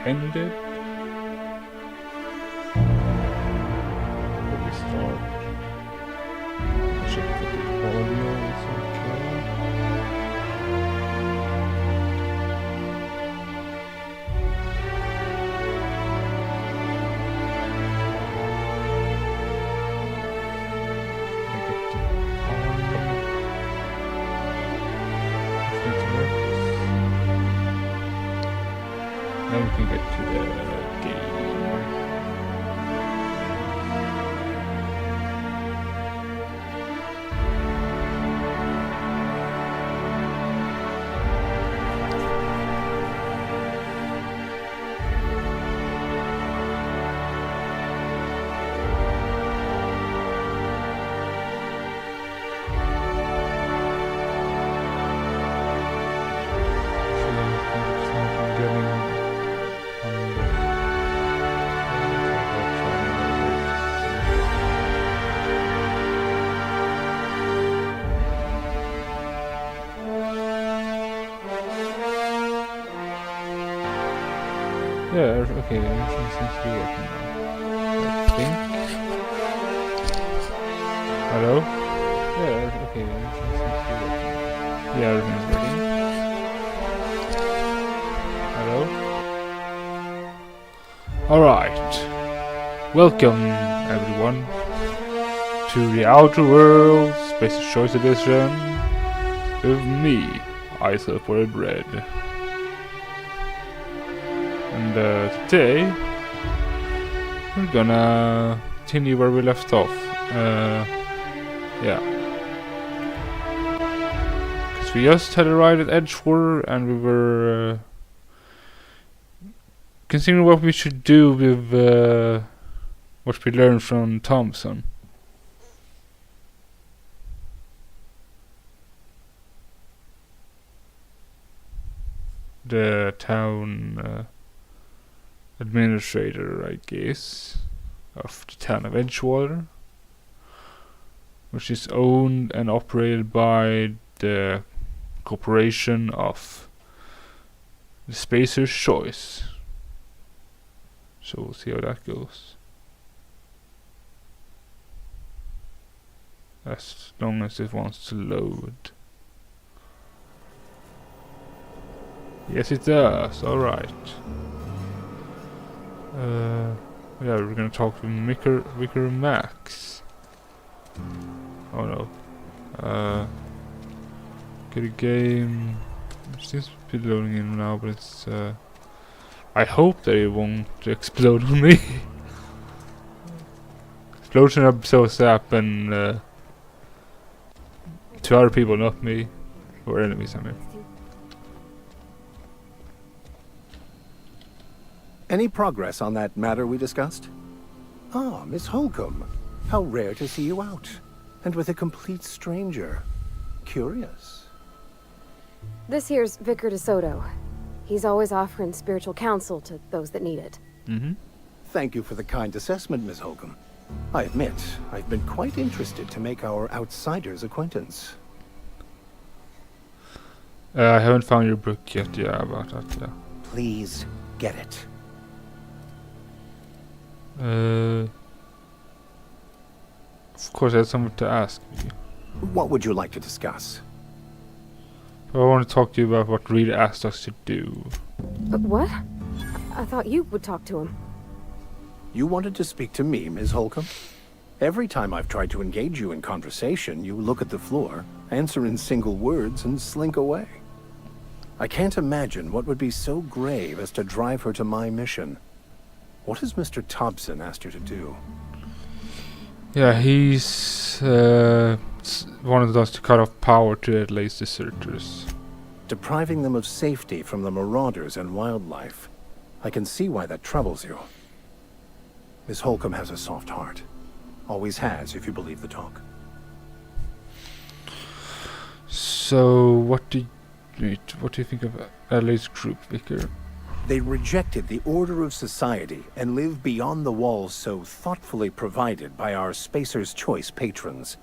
intended. Let me start. Check that the audio is okay. I get the on. If it works. Now we can get to the game. Yeah, okay, everything seems to be working now. I think. Hello? Yeah, okay, everything seems to be working now. Yeah, everything's working. Hello? Alright. Welcome, everyone, to the Outer Worlds Space Choice Edition with me, Isopore Bread. And today we're gonna continue where we left off. Yeah. Because we just had a ride at Edgewater and we were considering what we should do with what we learned from Thompson. The town administrator, I guess, of the town of Edgewater, which is owned and operated by the corporation of the Spacer's Choice. So we'll see how that goes. As long as it wants to load. Yes, it does. Alright. Yeah, we're gonna talk to Vicar Max. Oh no. Get a game. It seems to be loading in now, but it's I hope that it won't explode on me. Explosion episodes happen to other people, not me. Or enemies, I mean. Any progress on that matter we discussed? Ah, Miss Holcomb. How rare to see you out. And with a complete stranger. Curious. This here's Vicar DeSoto. He's always offering spiritual counsel to those that need it. Mm-hmm. Thank you for the kind assessment, Miss Holcomb. I admit, I've been quite interested to make our outsider's acquaintance. I haven't found your book yet, yeah, about that, yeah. Please, get it. Of course I had something to ask you. What would you like to discuss? I want to talk to you about what Reed asked us to do. But what? I thought you would talk to him. You wanted to speak to me, Ms. Holcomb? Every time I've tried to engage you in conversation, you look at the floor, answer in single words, and slink away. I can't imagine what would be so grave as to drive her to my mission. What has Mr. Thompson asked you to do? Yeah, he's wanted us to cut off power to at least deserters. Depriving them of safety from the marauders and wildlife. I can see why that troubles you. Miss Holcomb has a soft heart. Always has, if you believe the talk. So, what do you think of Adelaide's group, Vicar? They rejected the order of society and live beyond the walls so thoughtfully provided by our Spacer's Choice patrons.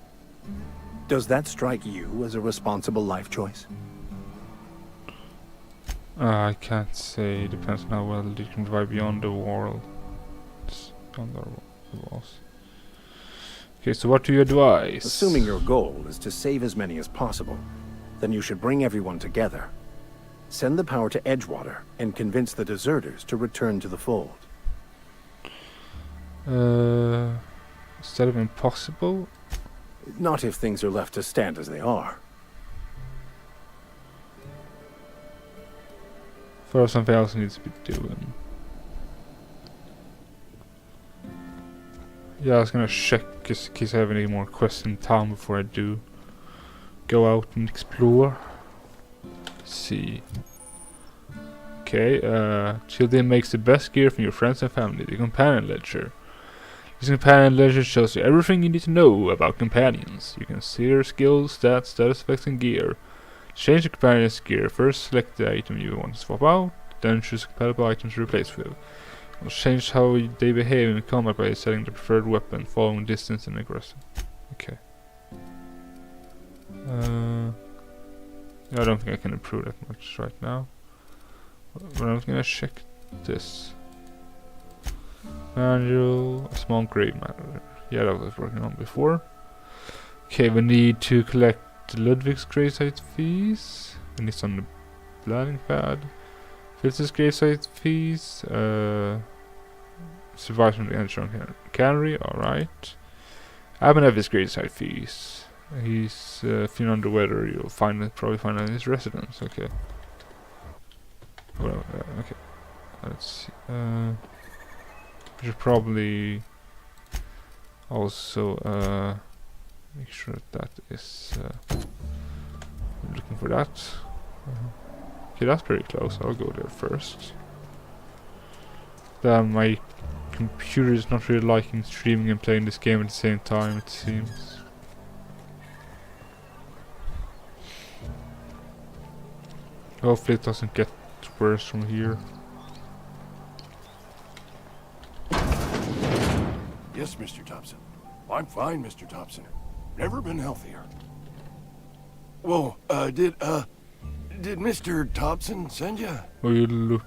Does that strike you as a responsible life choice? I can't say. Depends on how well you can drive beyond the world. Beyond the walls. Okay, so what do you advise? Assuming your goal is to save as many as possible, then you should bring everyone together. Send the power to Edgewater and convince the deserters to return to the fold. Instead of impossible? Not if things are left to stand as they are. First, something else needs to be doing. Yeah, I was gonna check just in case I have any more quests in town before I do go out and explore. Let's see. Okay, Children makes the best gear from your friends and family, the companion ledger. This companion ledger shows you everything you need to know about companions. You can see their skills, stats, status effects, and gear. Change the companion's gear. First select the item you want to swap out, then choose compatible items to replace with. We'll change how they behave in combat by setting the preferred weapon, following distance and aggression. Okay. I don't think I can improve that much right now. But I'm gonna check this. Manual, a small grave matter. Yeah, that was working on before. Okay, we need to collect Ludwig's gravesite fees. We need some planning pad. Fitz's gravesite fees. Survives from the Enchant Cannery, alright. Abernethy's gravesite fees. He's feeling under weather. You'll probably find it in his residence. Okay. Well, okay. Let's see. We should probably also make sure that is looking for that. Okay, that's pretty close. I'll go there first. My computer is not really liking streaming and playing this game at the same time, it seems. Hopefully it doesn't get worse from here. Yes, Mr. Thompson. I'm fine, Mr. Thompson. Never been healthier. Whoa, did Mr. Thompson send you? Oh, you look...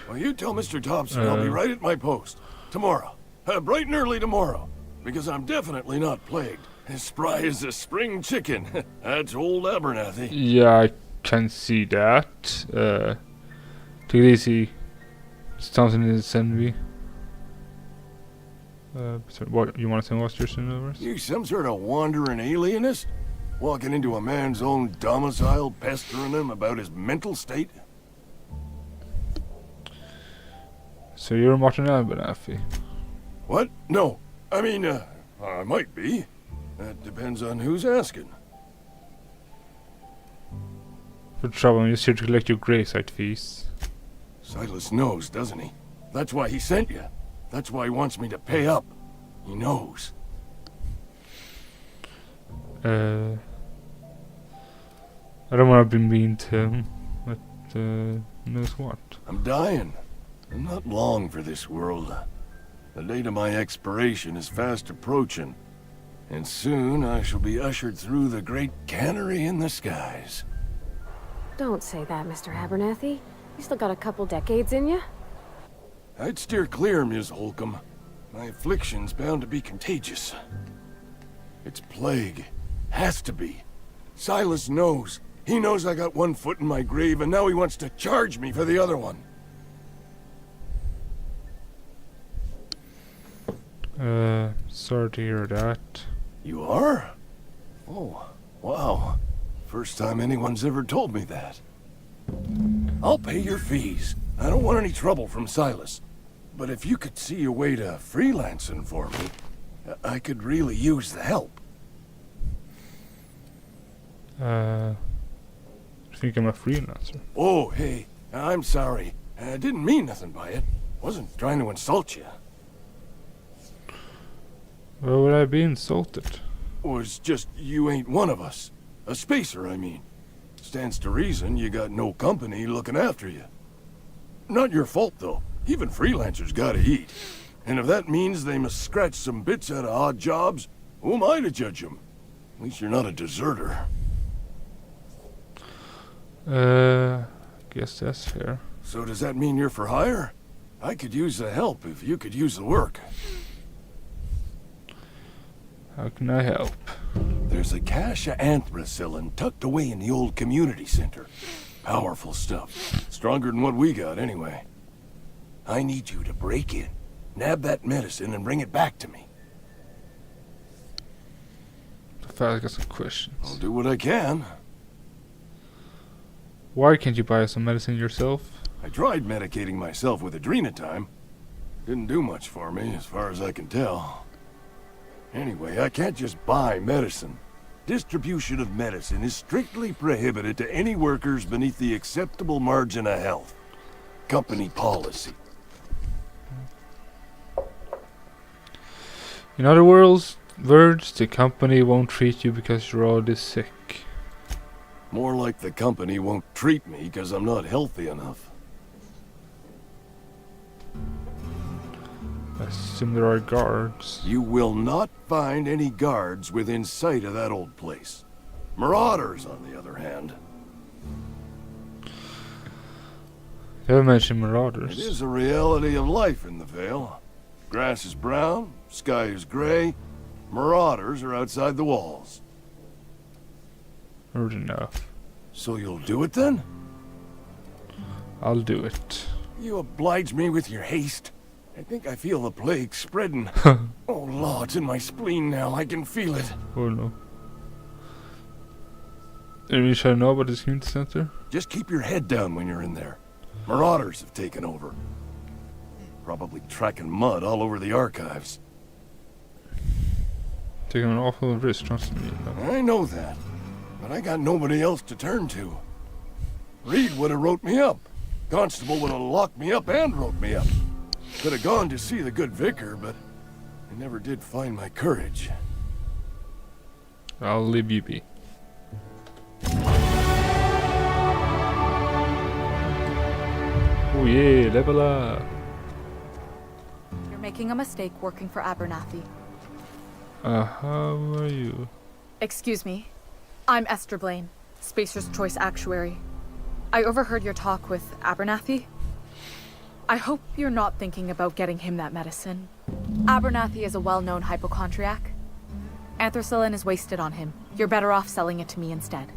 Well, you tell Mr. Thompson I'll be right at my post. Tomorrow. Bright and early tomorrow. Because I'm definitely not plagued. As spry as a spring chicken. That's old Abernathy. Yeah, I can see that. Take it easy. Mr. Thompson didn't send me. So what you want to say? What's your universe? You some sort of wandering alienist? Walking into a man's own domicile, pestering him about his mental state? So you're Martin Abernathy. What? No. I mean, I might be. That depends on who's asking. For trouble, I'm just here to collect your gravesite fees. Silas knows, doesn't he? That's why he sent you. That's why he wants me to pay up. He knows. I don't want to be mean to him, but knows what. I'm dying. I'm not long for this world. The date of my expiration is fast approaching, and soon I shall be ushered through the great cannery in the skies. Don't say that, Mr. Abernathy. You still got a couple decades in you. I'd steer clear, Ms. Holcomb. My affliction's bound to be contagious. It's plague. Has to be. Silas knows. He knows I got one foot in my grave, and now he wants to charge me for the other one. Sorry to hear that. You are? Oh, wow. First time anyone's ever told me that. I'll pay your fees. I don't want any trouble from Silas. But if you could see a way to freelancing for me, I could really use the help. I think I'm a freelancer. Oh, hey, I'm sorry. I didn't mean nothing by it. Wasn't trying to insult you. Well, would I be insulted? Was just you ain't one of us. A spacer, I mean. Stands to reason you got no company looking after you. Not your fault, though. Even freelancers gotta eat. And if that means they must scratch some bits out of odd jobs, who am I to judge them? At least you're not a deserter. Guess that's fair. So does that mean you're for hire? I could use the help if you could use the work. How can I help? There's a cache of anthracillin tucked away in the old community center. Powerful stuff. Stronger than what we got, anyway. I need you to break in, nab that medicine, and bring it back to me. I got some questions. I'll do what I can. Why can't you buy some medicine yourself? I tried medicating myself with Adrenatime. Didn't do much for me, as far as I can tell. Anyway, I can't just buy medicine. Distribution of medicine is strictly prohibited to any workers beneath the acceptable margin of health. Company policy. In other words, the company won't treat you because you're already sick. More like the company won't treat me because I'm not healthy enough. I assume there are guards. You will not find any guards within sight of that old place. Marauders, on the other hand. You haven't mentioned It marauders. is a reality of life in the Vale. Grass is brown, sky is gray. Marauders are outside the walls. Heard enough. So you'll do it then? I'll do it. You oblige me with your haste. I think I feel the plague spreading. Oh, Lord, it's in my spleen now. I can feel it. Oh no. Any should I know about this community center? Just keep your head down when you're in there. Marauders have taken over. Probably tracking mud all over the archives. Taking an awful risk, trust me. I know that, but I got nobody else to turn to. Reed would have wrote me up. Constable would have locked me up and wrote me up. Could have gone to see the good vicar, but I never did find my courage. I'll leave you be. Oh yeah, level up. You're making a mistake working for Abernathy. How are you? Excuse me. I'm Esther Blaine, Spacer's Choice Actuary. I overheard your talk with Abernathy. I hope you're not thinking about getting him that medicine. Abernathy is a well-known hypochondriac. Anthracillin is wasted on him. You're better off selling it to me instead.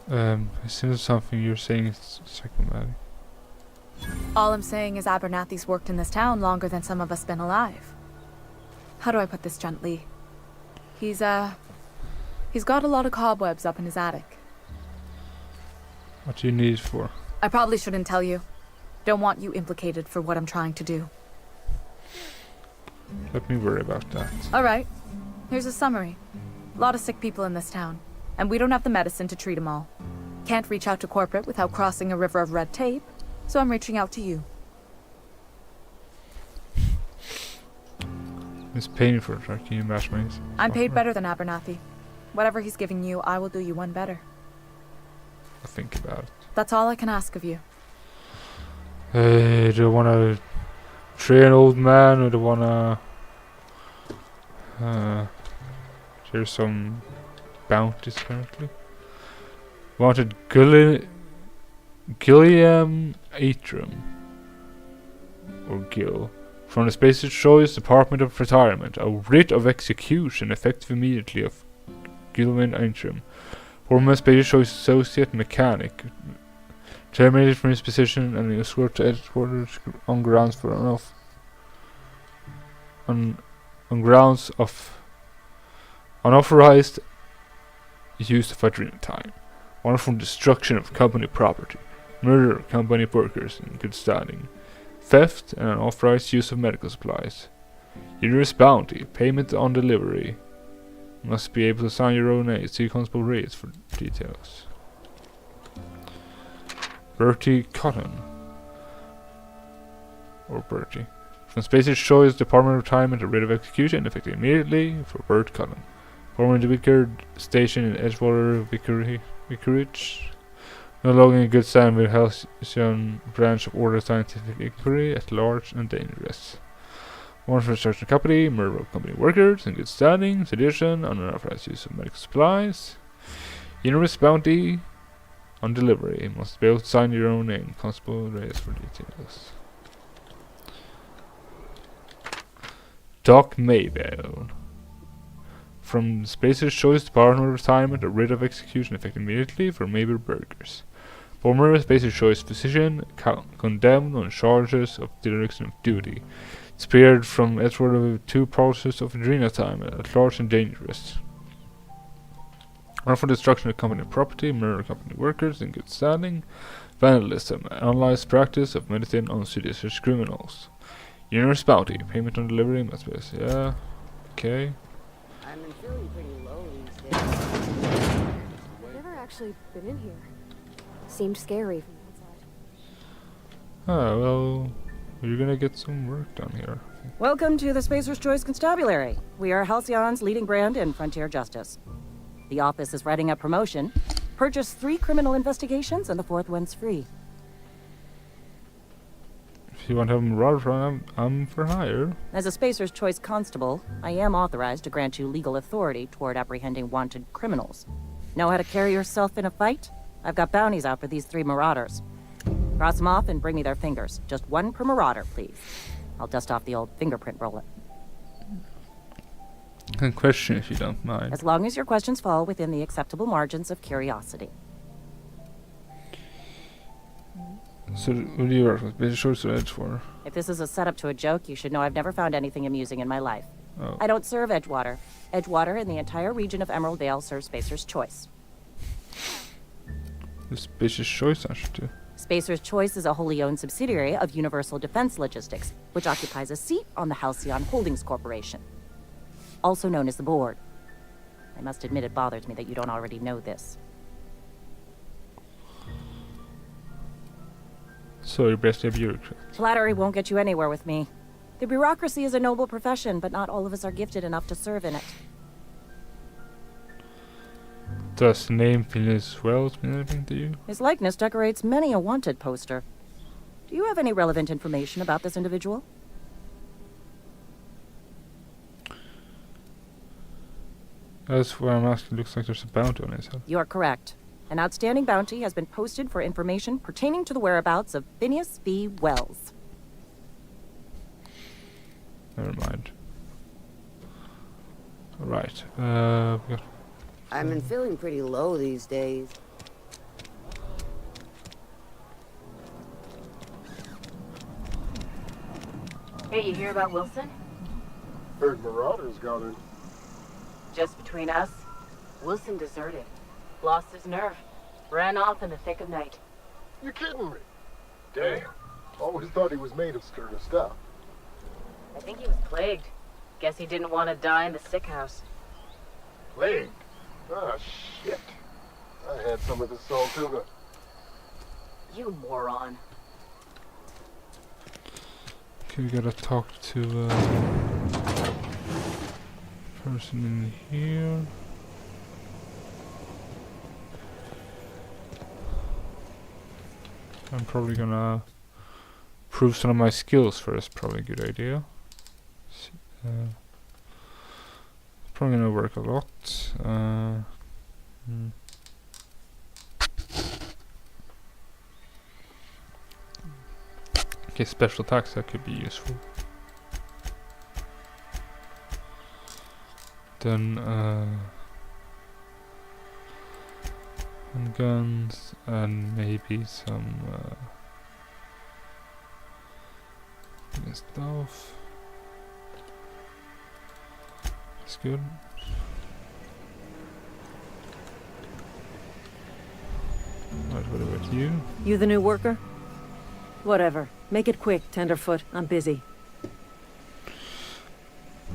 It seems something you're saying is psychomatic. All I'm saying is Abernathy's worked in this town longer than some of us been alive. How do I put this gently? He's got a lot of cobwebs up in his attic. What do you need it for? I probably shouldn't tell you. Don't want you implicated for what I'm trying to do. Let me worry about that. Alright, here's a summary. A lot of sick people in this town, and we don't have the medicine to treat them all. Can't reach out to corporate without crossing a river of red tape, so I'm reaching out to you. It's painful, right? Can you match my... I'm paid better than Abernathy. Whatever he's giving you, I will do you one better. I'll think about it. That's all I can ask of you. Hey, do you wanna train an old man or do you wanna there's some bounties currently. Wanted Gilliam Atrum or Gil from the Spacer's Choice Department of Retirement. A writ of execution effective immediately of Gilliam Atrum, former Spacer's Choice associate mechanic, terminated from his position and escorted to headquarters on grounds for on grounds of unauthorized use of Adrenatime, one from destruction of company property, murder of company workers in good standing, theft and unauthorized use of medical supplies. Generous bounty, payment on delivery. Must be able to sign your own name. See Constable Reyes for details. Bertie Cotton. Or Bertie. From Spacer's Choice Department of Retirement, a writ of execution effective immediately for Bert Cotton. Former the Vicar Station in Edgewater Vicarage. No longer in good standing with Halcyon branch of Order Scientific Inquiry, at large and dangerous. Warrant for destruction of company, murder of company workers in good standing, sedition, unauthorized use of medical supplies, enormous bounty on delivery. Must be able to sign your own name. Constable Reyes for details. Doc Maybell. From Spacer's Choice Department of Retirement, a writ of execution effective immediately for Maybell Burgers. Former Spacer's Choice physician condemned on charges of dereliction of duty. Spared from Edward of 2 process of adrenal time at large and dangerous. Warrant for destruction of company property, murder of company workers in good standing, vandalism, unauthorized practice of medicine on seditious criminals. Universe bounty, payment on delivery must be yeah. Okay. I've been feeling pretty low these days. I've never actually been in here. Seemed scary from the outside. Ah, well, you're gonna get some work done here. Welcome to the Spacer's Choice Constabulary. We are Halcyon's leading brand in frontier justice. The office is writing up promotion. Purchase 3 criminal investigations and the 4th one's free. If you want to have a marauder, I'm for hire. As a Spacer's Choice constable, I am authorized to grant you legal authority toward apprehending wanted criminals. Know how to carry yourself in a fight? I've got bounties out for these 3 marauders. Cross them off and bring me their fingers. Just 1 per marauder, please. I'll dust off the old fingerprint roller. Can question if you don't mind. As long as your questions fall within the acceptable margins of curiosity. So, what do you work with? Basic Choice or Edgewater? If this is a setup to a joke, you should know I've never found anything amusing in my life. Oh. I don't serve Edgewater. Edgewater and the entire region of Emerald Vale serve Spacer's Choice. This Basic Choice actually too. Spacer's Choice is a wholly owned subsidiary of Universal Defense Logistics, which occupies a seat on the Halcyon Holdings Corporation, also known as the Board. I must admit it bothers me that you don't already know this. So you're basically a bureaucrat. Flattery won't get you anywhere with me. The bureaucracy is a noble profession, but not all of us are gifted enough to serve in it. Does the name Phineas Wells mean anything to you? His likeness decorates many a wanted poster. Do you have any relevant information about this individual? That's why I'm asking. Looks like there's a bounty on his head. You are correct. An outstanding bounty has been posted for information pertaining to the whereabouts of Phineas V. Wells. Never mind. Alright, we got... I've been feeling pretty low these days. Hey, you hear about Wilson? Heard Marauders got it. Just between us, Wilson deserted. Lost his nerve. Ran off in the thick of night. You're kidding me. Damn. Always thought he was made of sterner stuff. I think he was plagued. Guess he didn't want to die in the sick house. Plague? Ah, shit. I had some of the salt tuna. You moron. Okay, we gotta talk to person in here. I'm probably gonna prove some of my skills first. Probably a good idea. Probably gonna work a lot. Okay, special attacks that could be useful. Then and guns and maybe some stuff. That's good. Right, what about you? You the new worker? Whatever. Make it quick, Tenderfoot. I'm busy.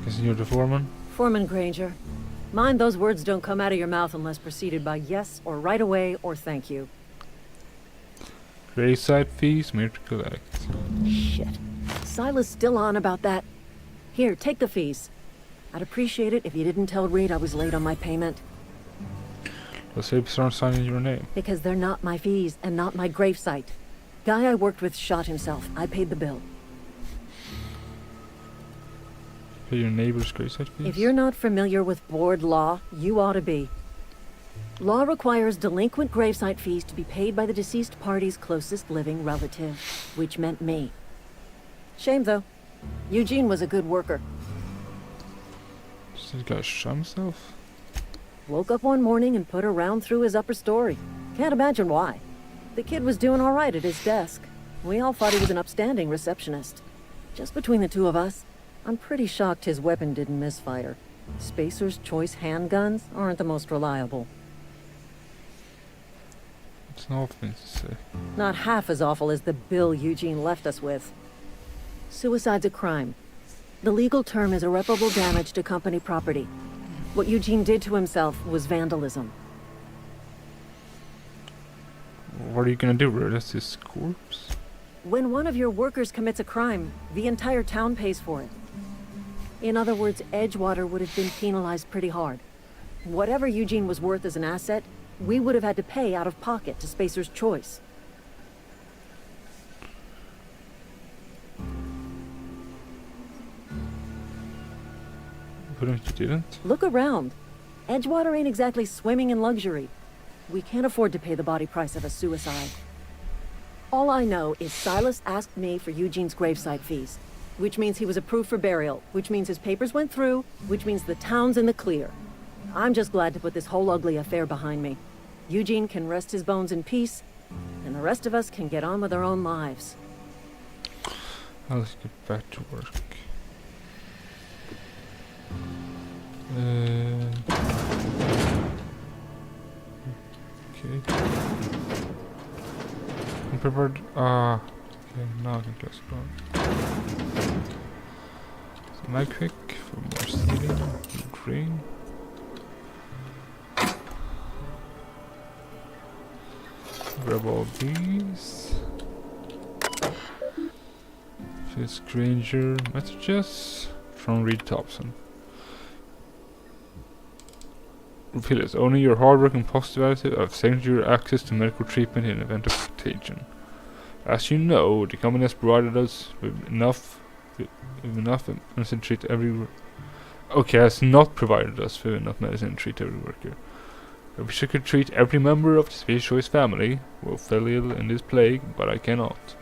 Guessing you're the foreman? Foreman Granger. Mind those words don't come out of your mouth unless preceded by yes or right away or thank you. Graveside fees, mere to collect. Shit. Silas still on about that. Here, take the fees. I'd appreciate it if you didn't tell Reed I was late on my payment. Let's say start signing your name. Because they're not my fees and not my gravesite. Guy I worked with shot himself. I paid the bill. Pay your neighbor's gravesite fees? If you're not familiar with board law, you ought to be. Law requires delinquent gravesite fees to be paid by the deceased party's closest living relative, which meant me. Shame, though. Eugene was a good worker. Does this guy shot himself? Woke up one morning and put a round through his upper story. Can't imagine why. The kid was doing all right at his desk. We all thought he was an upstanding receptionist. Just between the two of us, I'm pretty shocked his weapon didn't misfire. Spacer's Choice handguns aren't the most reliable. It's an awful thing to say. Not half as awful as the bill Eugene left us with. Suicide's a crime. The legal term is irreparable damage to company property. What Eugene did to himself was vandalism. What are you gonna do? Release his corpse? When one of your workers commits a crime, the entire town pays for it. In other words, Edgewater would have been penalized pretty hard. Whatever Eugene was worth as an asset, we would have had to pay out of pocket to Spacer's Choice. But if you didn't? Look around. Edgewater ain't exactly swimming in luxury. We can't afford to pay the body price of a suicide. All I know is Silas asked me for Eugene's gravesite fees, which means he was approved for burial, which means his papers went through, which means the town's in the clear. I'm just glad to put this whole ugly affair behind me. Eugene can rest his bones in peace, and the rest of us can get on with our own lives. Let's get back to work. Okay. I'm prepared. Okay, now I can close the door. So mag quick for more stealing. Green. Grab all these. Just Granger messages from Reed Thompson. Repeat this. Only your hard work and positive attitude have saved your access to medical treatment in event of contagion. As you know, the company has provided us with enough medicine to treat every. Okay, has not provided us with enough medicine to treat every worker. I wish I could treat every member of the Space Choice family who fell ill in this plague, but I cannot.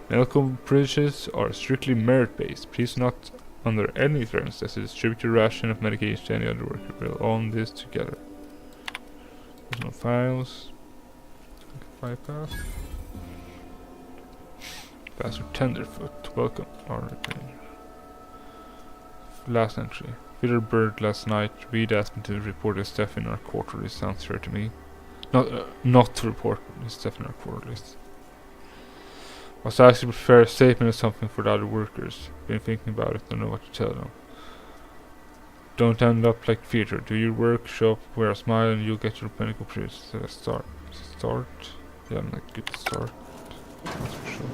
Medical privileges are strictly merit-based. Please not, under any circumstances, distribute your ration of medication to any other worker. We'll own this together. There's no files. Bypass. Pastor Tenderfoot, welcome. Last entry. Peter Bird last night. Reed asked me to report his death in our quarterly. Sounds fair to me. Not to report his death in our quarterlies. Was asked to prepare a statement or something for the other workers. Been thinking about it, don't know what to tell them. Don't end up like Peter. Do your work, show up, wear a smile, and you'll get your medical privilege. So let's start. Yeah, I'm not good to start. That's for sure.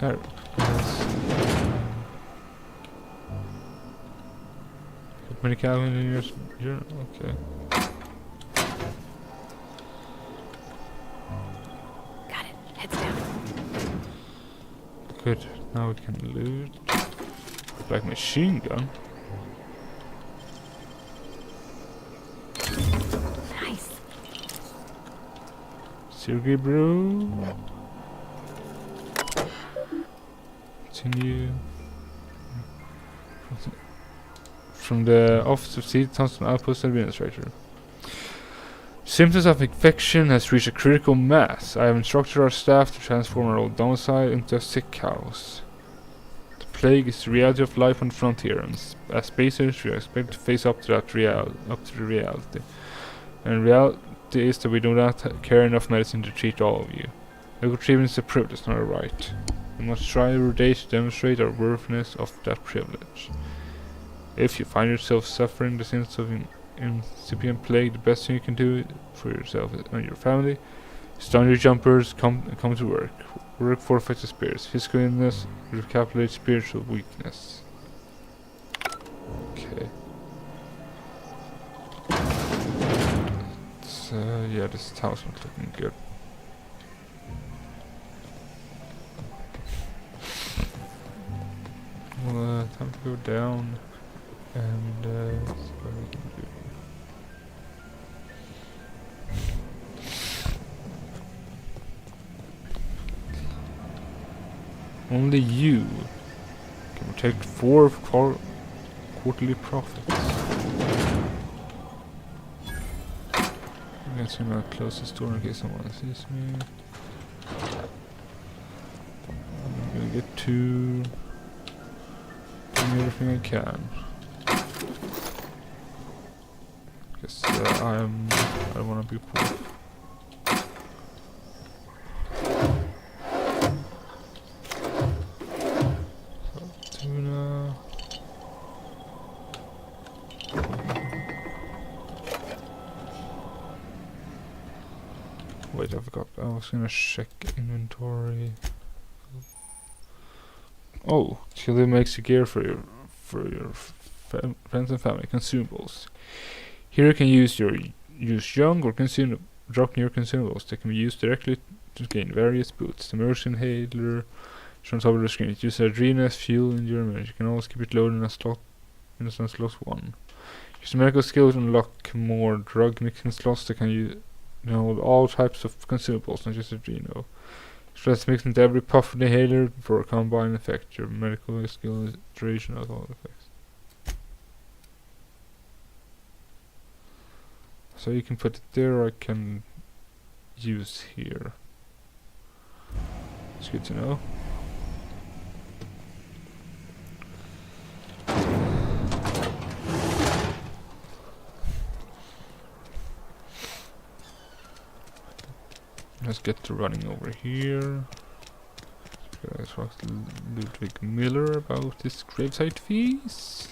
There. How many Calvin in your journal? Okay. Got it. Heads down. Good. Now we can loot. Like machine gun. Nice. Sergey bro. Continue. From the Office of Seed Thompson Outpost Administrator. Symptoms of infection has reached a critical mass. I have instructed our staff to transform our old domicile into a sick house. The plague is the reality of life on the frontier, and as spacers we are expected to face up to the reality. And reality is that we do not carry enough medicine to treat all of you. Medical treatment is a privilege, not a right. We must try every day to demonstrate our worthiness of that privilege. If you find yourself suffering the symptoms of incipient plague, the best thing you can do for yourself and your family is don your jumpers, come to work. Work forfeits the spirits. Physical illness recapitulates spiritual weakness. Okay. Yeah, this house is looking good. time to go down and see what we can do. Only you can protect 4 quarterly profits. I'm gonna close the store in case someone sees me. I'm gonna get to doing everything I can. Guess I don't wanna be poor. Tuna. Wait, I forgot. I was gonna check inventory. Oh, Chili makes a gear for your friends and family consumables. Here you can use young or drop near consumables that can be used directly to gain various boots. The immersion inhaler shown on top of the screen. It uses adrenaline as fuel in your image. You can always keep it loaded in a slot 1. Use the medical skills to unlock more drug mixing slots that can hold all types of consumables, not just adrenal. Stress mixing into every puff of the inhaler for a combined effect. Your medical skill is duration of all effects. So you can put it there, or I can use here. It's good to know. Let's get to running over here. Let's talk to Ludwig Miller about this gravesite fees.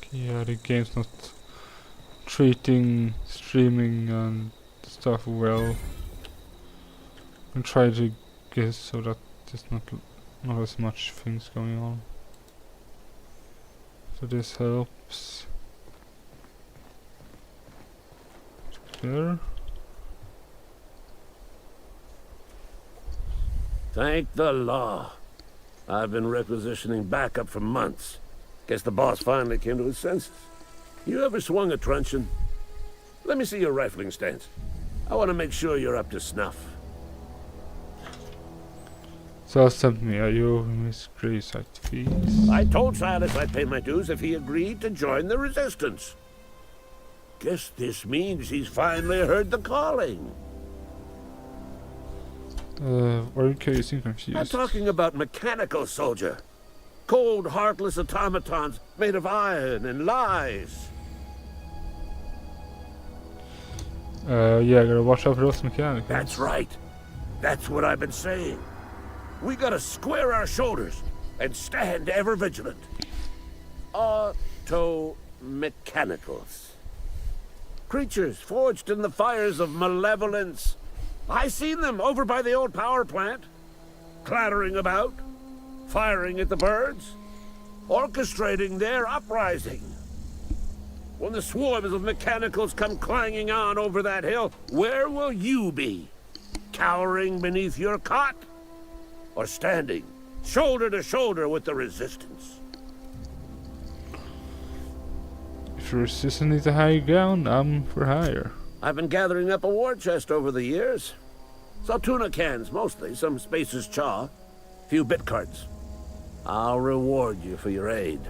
Yeah, the game's not treating streaming and stuff well. I'm trying to guess so that there's not as much things going on. So this helps. There. Thank the law. I've been requisitioning backup for months. Guess the boss finally came to his senses. You ever swung a truncheon? Let me see your rifling stance. I want to make sure you're up to snuff. So sent me, are you Miss Gravesite fees? I told Silas I'd pay my dues if he agreed to join the resistance. Guess this means he's finally heard the calling. Okay, you seem confused. I'm talking about mechanical soldier. Cold, heartless automatons made of iron and lies. Yeah, gotta watch out for those mechanicals. That's right. That's what I've been saying. We gotta square our shoulders and stand ever vigilant. Auto-mechanicals. Creatures forged in the fires of malevolence. I seen them over by the old power plant, clattering about, firing at the birds, orchestrating their uprising. When the swarms of mechanicals come clanging on over that hill, where will you be? Cowering beneath your cot? Or standing, shoulder to shoulder with the resistance? If the resistance needs a high ground, I'm for hire. I've been gathering up a war chest over the years. Saltuna cans, mostly, some Spacer's Chaw, few bit cards. I'll reward you for your aid.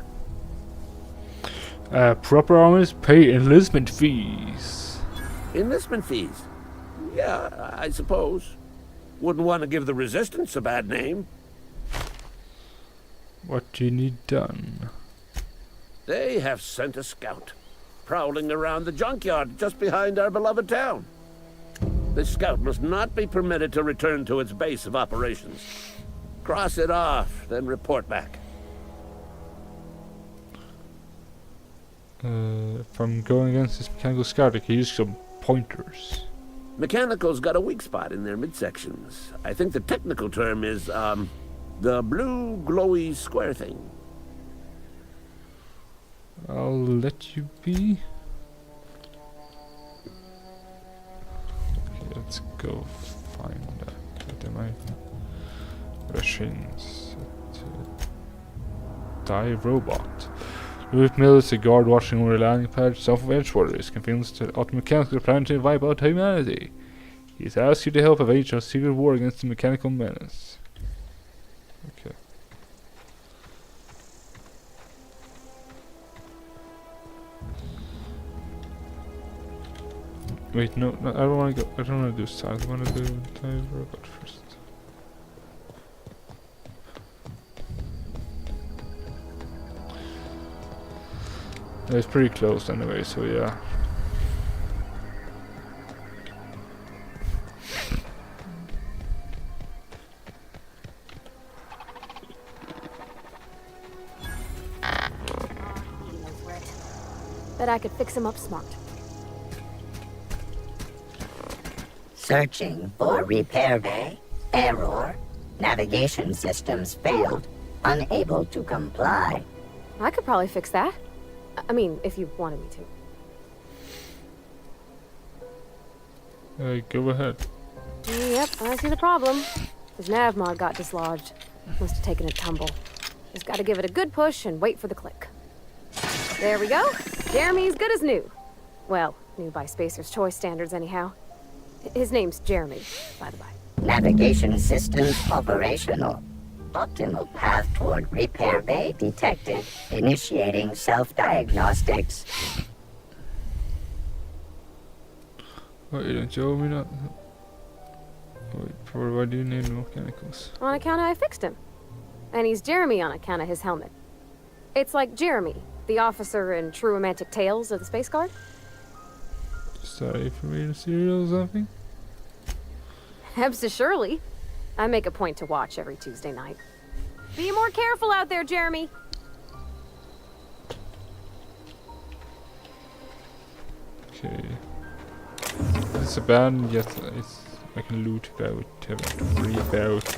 Proper owners pay enlistment fees. Enlistment fees? Yeah, I suppose. Wouldn't want to give the Resistance a bad name. What do you need done? They have sent a scout, prowling around the junkyard just behind our beloved town. This scout must not be permitted to return to its base of operations. Cross it off, then report back. If I'm going against this mechanical scout, I can use some pointers. Mechanical's got a weak spot in their midsections. I think the technical term is, the blue glowy square thing. I'll let you be. Okay, let's go find that. Am I machines? Die robot. Louis Mill is a guard watching over the landing pad south of Edgewater. Is convinced that automechanical plan to wipe out humanity. He's asked you to help wage a secret war against the mechanical menace. Okay. Wait, no, I don't want to go. I don't want to do science. I want to do die robot first. It's pretty close anyway, so yeah. Bet I could fix him up smart. Searching for repair bay. Error. Navigation systems failed. Unable to comply. I could probably fix that. I mean, if you wanted me to. Go ahead. Yep, I see the problem. His nav mod got dislodged. Must have taken a tumble. Just gotta give it a good push and wait for the click. There we go. Jeremy's good as new. Well, new by Spacer's Choice standards anyhow. His name's Jeremy, by the by. Navigation systems operational. Optimal path toward repair bay detected. Initiating self-diagnostics. Wait, don't you owe me that? Wait, why do you need mechanicals? On account of I fixed him. And he's Jeremy on account of his helmet. It's like Jeremy, the officer in True Romantic Tales of the Space Guard. Sorry for me to cereal or something? Surely. I make a point to watch every Tuesday night. Be more careful out there, Jeremy. Okay. It's abandoned, yet I can loot about, read about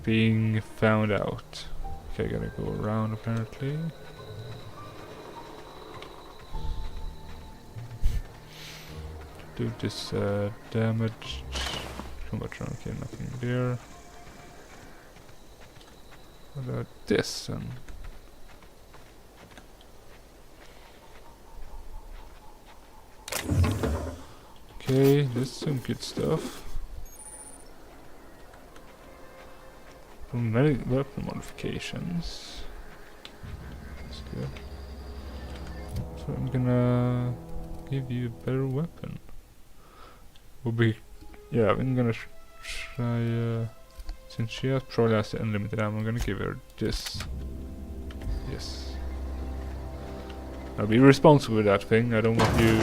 being found out. Okay, gotta go around apparently. Do this damage. Too much, okay, nothing there. What about this then? Okay, this is some good stuff. From many weapon modifications. That's good. So I'm gonna give you a better weapon. Will be, yeah, I'm gonna try, since she has probably has the unlimited ammo, I'm gonna give her this. Yes. I'll be responsible with that thing. I don't want you.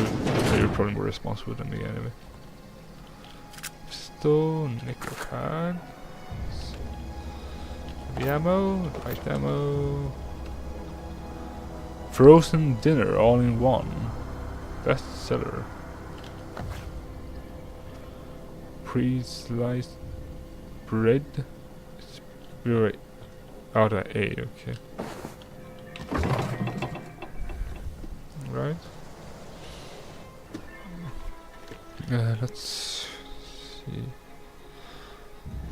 You're probably more responsible than me anyway. Pistol, nickel pad. Heavy ammo, light ammo. Frozen dinner all in one. Bestseller. Pre-sliced bread. Right. Oh, that A, okay. Right. Let's see.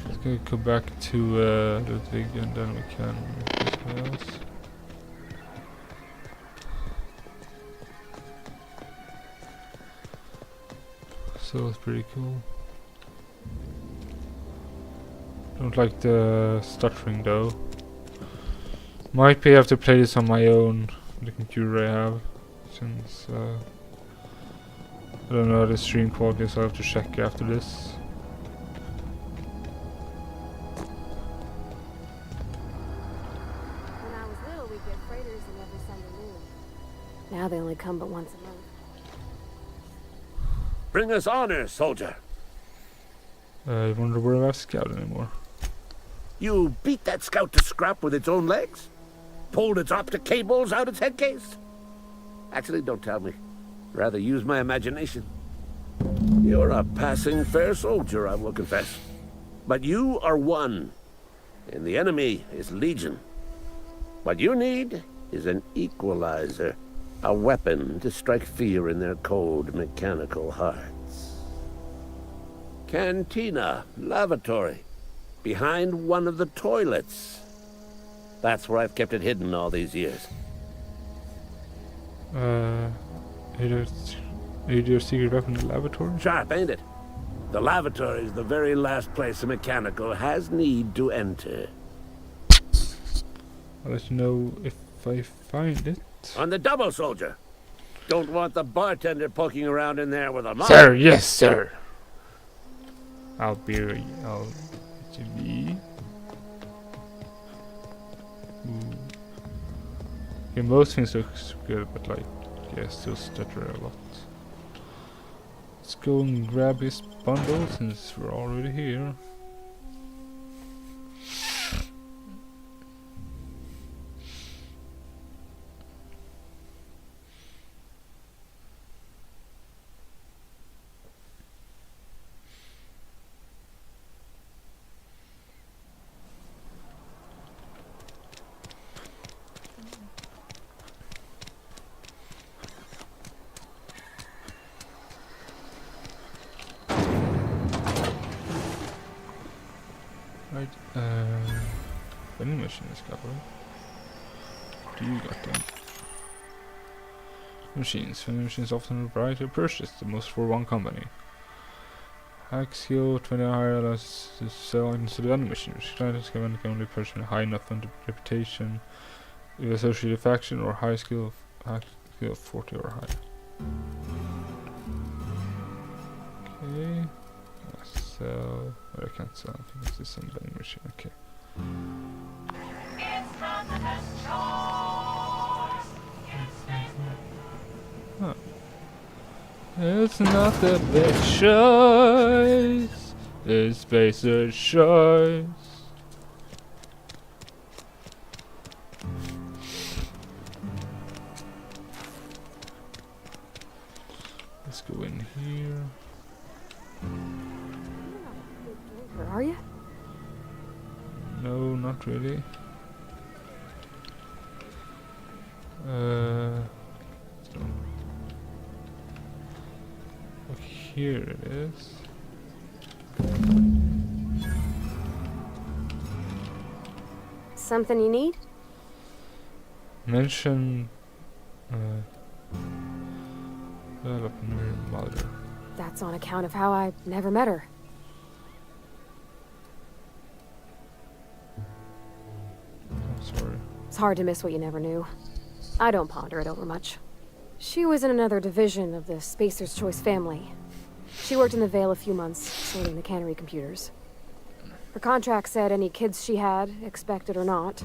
Let's go back to Ludwig and then we can discuss. So it's pretty cool. Don't like the stuttering though. Might be have to play this on my own the computer I have, since I don't know how the stream quality is, so I have to check after this. When I was little, we'd get freighters in every Sunday noon. Now they only come but once a month. Bring us honor, soldier. I wonder where I have Scout anymore. You beat that scout to scrap with its own legs? Pulled its optic cables out its head case? Actually, don't tell me. Rather use my imagination. You're a passing fair soldier, I will confess. But you are one, and the enemy is legion. What you need is an equalizer. A weapon to strike fear in their cold, mechanical hearts. Cantina, lavatory, behind one of the toilets. That's where I've kept it hidden all these years. Is your secret weapon in the lavatory? Sharp, ain't it? The lavatory is the very last place a mechanical has need to enter. I'll let you know if I find it. On the double, soldier. Don't want the bartender poking around in there with a mop. Sir, yes, sir. I'll let you be. Okay, most things look good, but like, yeah, still stutter a lot. Let's go and grab his bundle since we're already here. Right, vending machine is covered. Do you got them? Machines. Vending machines often a variety of purchase, the most for one company. Hack skill 20 higher allows to sell items to the vending machine, which clients can only purchase a high enough reputation with associated faction or high skill hack skill 40 or higher. Okay. Sell. I can't sell anything. This is some vending machine. Okay. Huh. It's not the best choice. It's Spacer's choice. Let's go in here. Where are you? No, not really. Oh, here it is. Something you need? Mention develop your mother. That's on account of how I never met her. I'm sorry. It's hard to miss what you never knew. I don't ponder it over much. She was in another division of the Spacer's Choice family. She worked in the Vale a few months, sorting the cannery computers. Her contract said any kids she had, expected or not,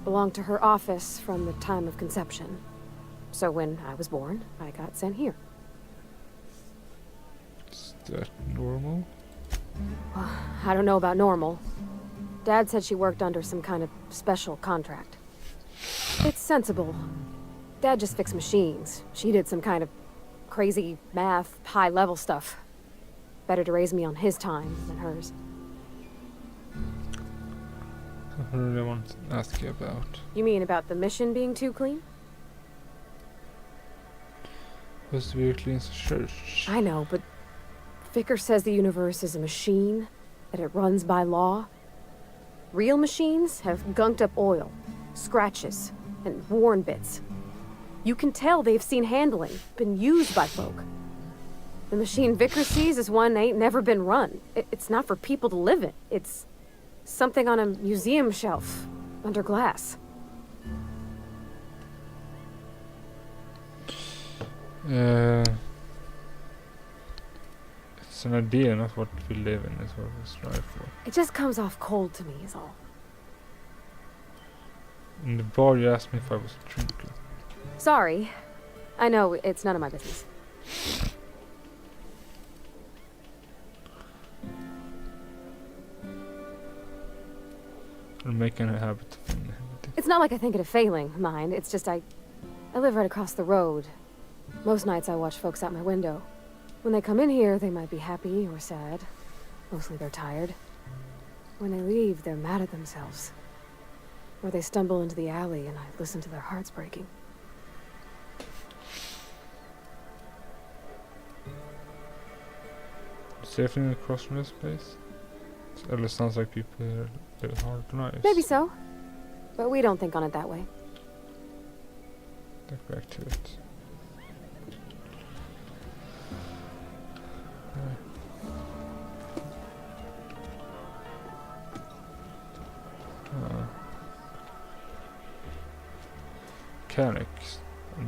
belonged to her office from the time of conception. So when I was born, I got sent here. Is that normal? I don't know about normal. Dad said she worked under some kind of special contract. It's sensible. Dad just fixed machines. She did some kind of crazy math, high-level stuff. Better to raise me on his time than hers. I really want to ask you about. You mean about the mission being too clean? Supposed to be a clean church. I know, but Vicker says the universe is a machine, that it runs by law. Real machines have gunked up oil, scratches, and worn bits. You can tell they've seen handling, been used by folk. The machine Vicker sees is one that ain't never been run. It's not for people to live in. It's something on a museum shelf, under glass. It's an idea, not what we live in, is what we strive for. It just comes off cold to me, is all. In the bar, you asked me if I was a drinker. Sorry. I know, it's none of my business. Or making a habit of being It's not like I think it a failing, mind. It's just I live right across the road. Most nights I watch folks out my window. When they come in here, they might be happy or sad. Mostly they're tired. When they leave, they're mad at themselves. Or they stumble into the alley and I listen to their hearts breaking. Safely across from this place? It sounds like people here live hard lives. Maybe so. But we don't think on it that way. Get back to it. Mechanics.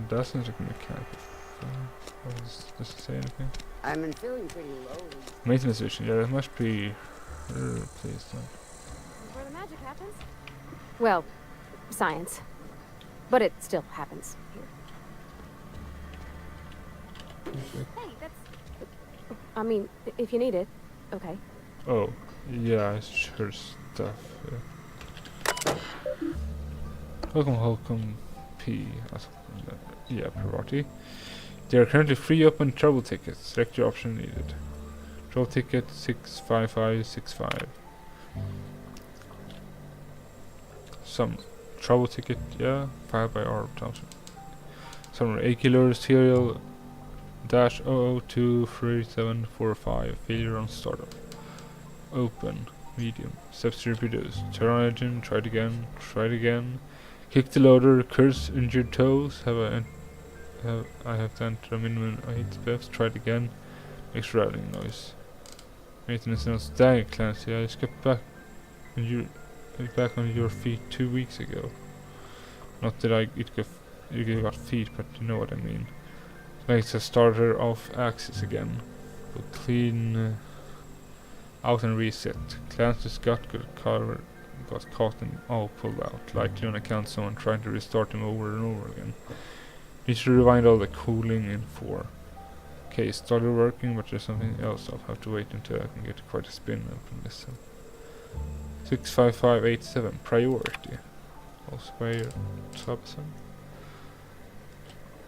That seems like a mechanical thing. Does it say anything? I've been feeling pretty low. Maintenance vision, yeah, that must be replaced then. Where the magic happens? Well, science. But it still happens here. Hey, that's... I mean, if you need it, okay. Oh, yeah, it's sure stuff. Holcomb P. Yeah, Parvati. They are currently free open travel tickets. Select your option needed. Travel ticket 65565. Some travel ticket, yeah, filed by R. Thompson. Some regular serial dash 0023745. Failure on startup. Open. Medium. Steps to reproduce. Turn on engine. Try it again. Try it again. Kick the loader. Curse injured toes. I have to enter a minimum 8 steps. Try it again. Makes rattling noise. Maintenance notes. Dang, Clancy, I just got back on your feet 2 weeks ago. Not that you got feet, but you know what I mean. Makes a starter off axis again. We'll clean out and reset. Clancy's got caught and all pulled out. Likely on account of someone trying to restart him over and over again. Need to rewind all the cooling in 4. Okay, started working, but there's something else. I'll have to wait until I can get quite a spin up and listen. 65587 priority. Also by your subson.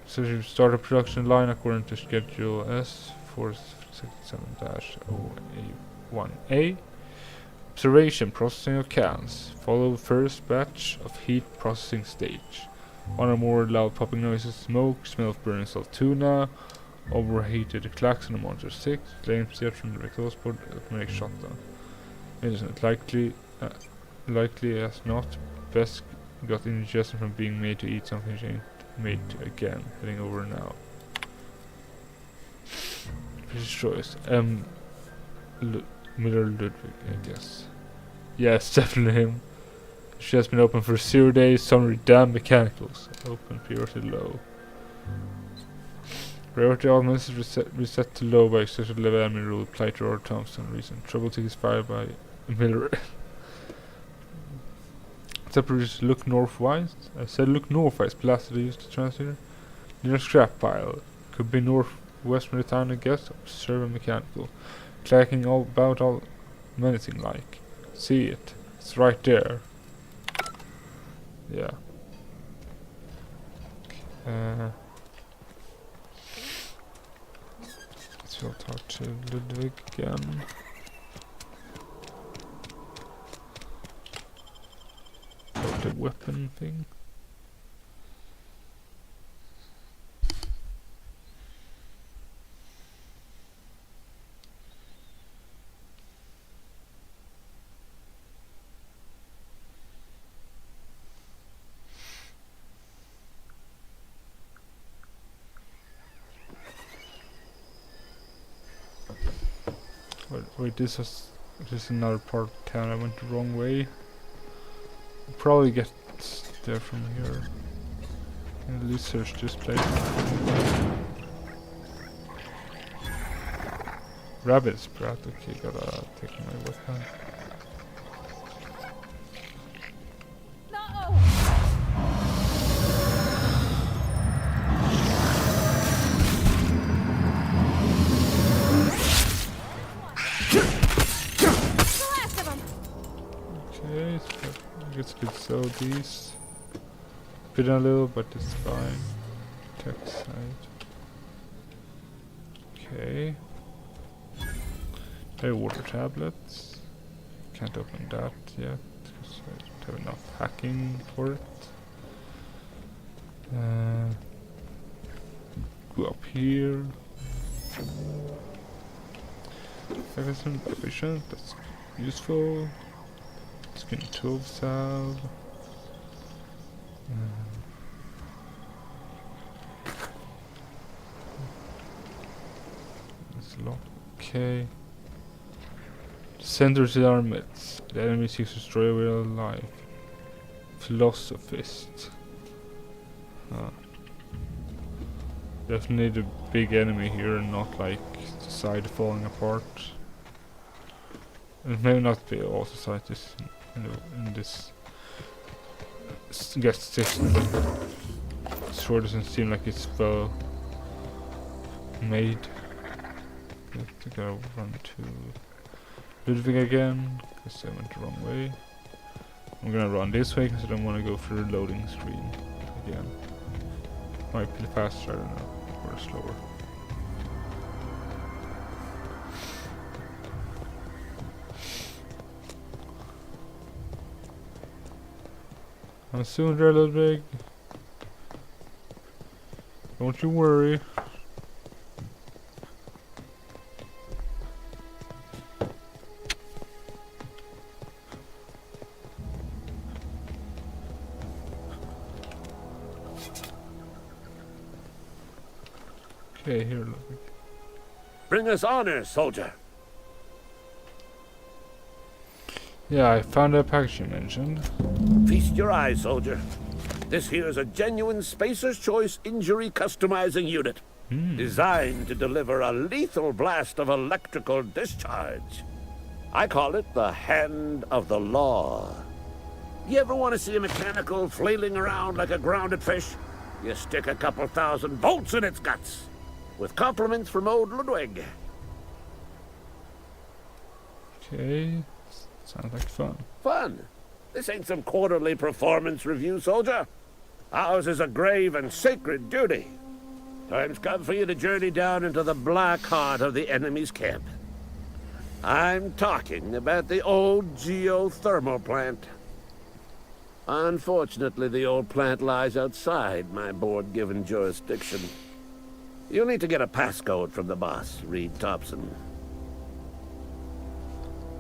So you start a production line according to schedule S467-01A. Observation processing of cans. Follow first batch of heat processing stage. One or more loud popping noises, smoke, smell of burning salt tuna, overheated klaxon on monitor 6, flames yet from the exhaust port, automatic shutdown. Innocent, likely as not, best got indigestion from being made to eat something she ain't made to again. Heading over now. British choice. Miller Ludwig, I guess. Yes, definitely him. She has been open for 0 days. Summary: damn mechanicals. Open priority low. Priority augments is reset to low by excessive level admin rule applied to R. Thompson. Reason: trouble tickets fired by Miller. Separate look northwise. I said look northwise. Blasted used the translator. Near a scrap pile. Could be northwest from the town, I guess. Observe a mechanical. Clacking all menacing like. See it. It's right there. Yeah. Let's go talk to Ludwig again. About the weapon thing. Wait, this is another part of town. I went the wrong way. Probably get there from here. Can at least search this place. Rabbit Sprat, okay, gotta take my weapon. Okay, so I guess we could sell these. Bit a little, but it's fine. Tech side. Okay. Hey, water tablets. Can't open that yet because I don't have enough hacking for it. Go up here. Magazine efficient, that's useful. Skin tool salve. It's locked. Okay. Centers the armets. The enemy seeks to destroy real life. Philosophist. Definitely the big enemy here and not like society falling apart. It may not be all societies in this guest system. Sure doesn't seem like it's well made. I think I'll run to Ludwig again, because I went the wrong way. I'm gonna run this way because I don't want to go through the loading screen again. Might be faster, I don't know, or slower. I'm soon there, Ludwig. Don't you worry. Okay, here, Ludwig. Bring us honor, soldier. Yeah, I found that package you mentioned. Feast your eyes, soldier. This here is a genuine Spacer's Choice injury customizing unit. Designed to deliver a lethal blast of electrical discharge. I call it the Hand of the Law. You ever want to see a mechanical flailing around like a grounded fish? You stick a couple thousand volts in its guts. With compliments from old Ludwig. Okay, sounds like fun. Fun? This ain't some quarterly performance review, soldier. Ours is a grave and sacred duty. Time's come for you to journey down into the black heart of the enemy's camp. I'm talking about the old geothermal plant. Unfortunately, the old plant lies outside my board-given jurisdiction. You'll need to get a passcode from the boss, Reed Thompson.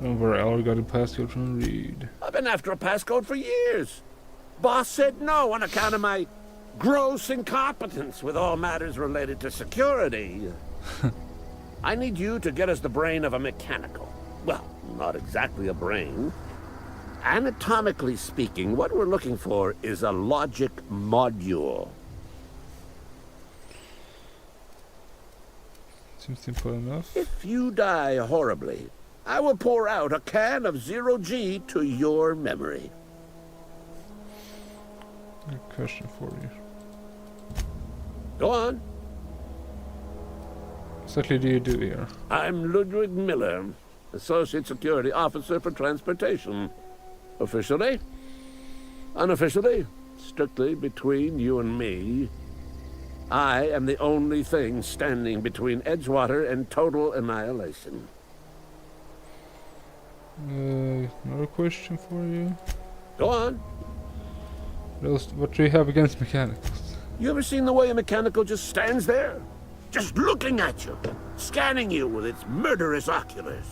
Over I got a passcode from Reed. I've been after a passcode for years. Boss said no on account of my gross incompetence with all matters related to security. I need you to get us the brain of a mechanical. Well, not exactly a brain. Anatomically speaking, what we're looking for is a logic module. Seems simple enough. If you die horribly, I will pour out a can of zero-G to your memory. A question for you. Go on. What exactly do you do here? I'm Ludwig Miller, Associate Security Officer for Transportation. Officially, unofficially, strictly between you and me, I am the only thing standing between Edgewater and total annihilation. Another question for you. Go on. What do you have against mechanicals? You ever seen the way a mechanical just stands there? Just looking at you, scanning you with its murderous oculars.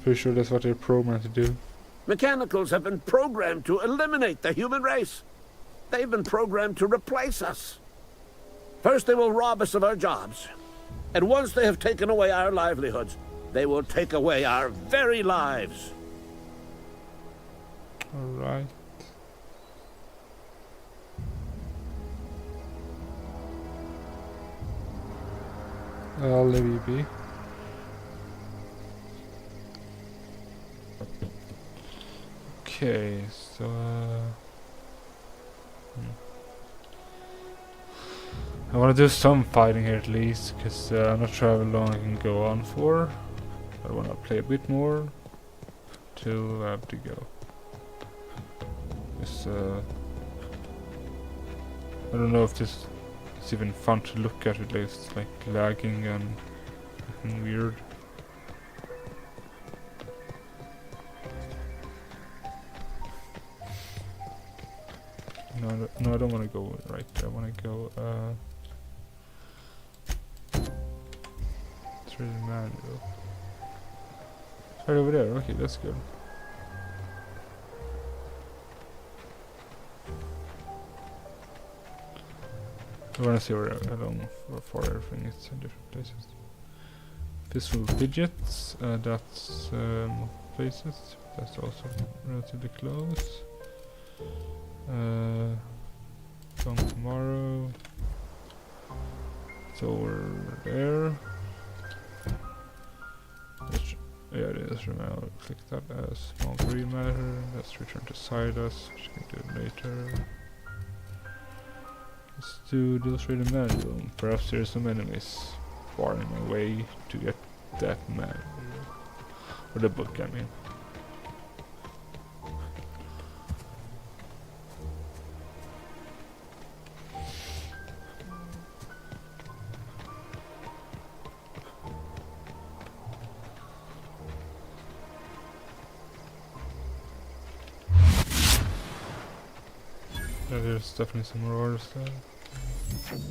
Pretty sure that's what they're programmed to do. Mechanicals have been programmed to eliminate the human race. They've been programmed to replace us. First, they will rob us of our jobs. And once they have taken away our livelihoods, they will take away our very lives. Alright. I'll leave you be. Okay, so I want to do some fighting here at least, because I'm not sure how long I can go on for. I want to play a bit more till I have to go. It's, I don't know if this is even fun to look at. It's like lagging and looking weird. No, I don't want to go right there. I want to go. It's really manual. It's right over there. Okay, that's good. I want to see how far everything is in different places. Peaceful Fidgets, that's places. That's also relatively close. Come tomorrow. It's over there. Yeah, it is. Remember, click that as small green matter. Let's return to Silas, which we can do later. Let's do those really manual. Perhaps there's some enemies barring my way to get that man. Or the book, I mean. Yeah, there's definitely some more orders there. And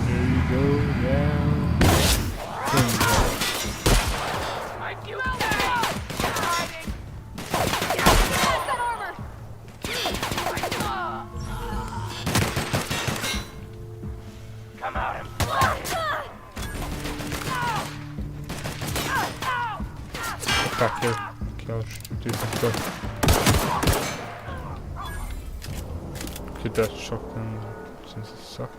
there you go, yeah. Back here, couch, do some stuff. Could that shotgun since it suck.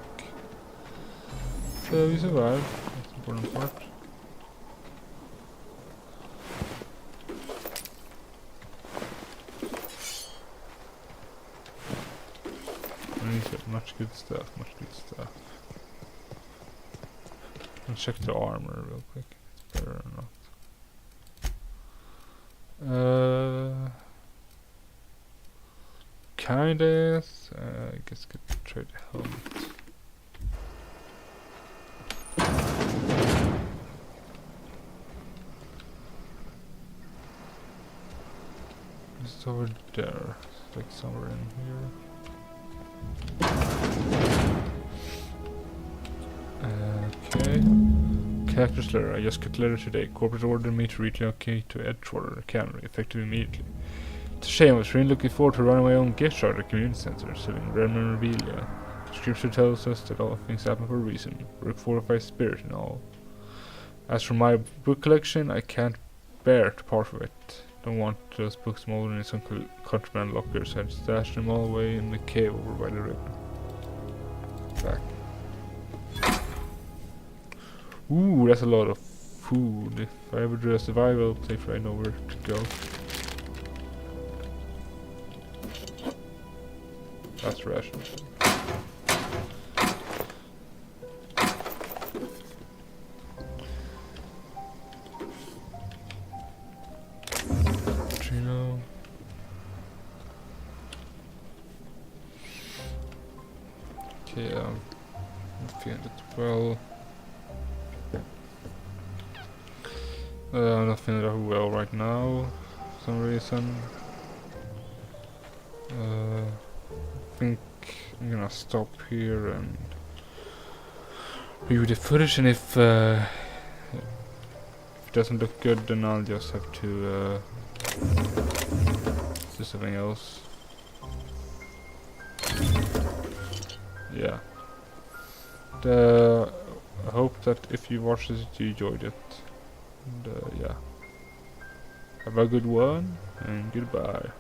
So we survived, that's the important part. Much good stuff, much good stuff. Let's check the armor real quick, it's better or not. Kinda is. I guess could trade the helmet. It's over there. It's like somewhere in here. Okay. Cactus letter. I just got a letter today. Corporate ordered me to relocate to Edgewater Cannery, effective immediately. It's a shame. I was really looking forward to running my own gift shop at the community center, selling rare memorabilia. Scripture tells us that all things happen for a reason. Work fortifies spirit and all. As for my book collection, I can't bear to part with it. Don't want those books moldering in some contraband lockers. I'd stash them all away in the cave over by the river. Back. Ooh, that's a lot of food. If I ever do a survival, safe I know where to go. That's rational. Trino. Okay, I'm feeling it well. I'm not feeling that well right now, for some reason. I think I'm gonna stop here and review the footage, and if it doesn't look good, then I'll just have to do something else. Yeah. I hope that if you watched it, you enjoyed it. And yeah. Have a good one, and goodbye.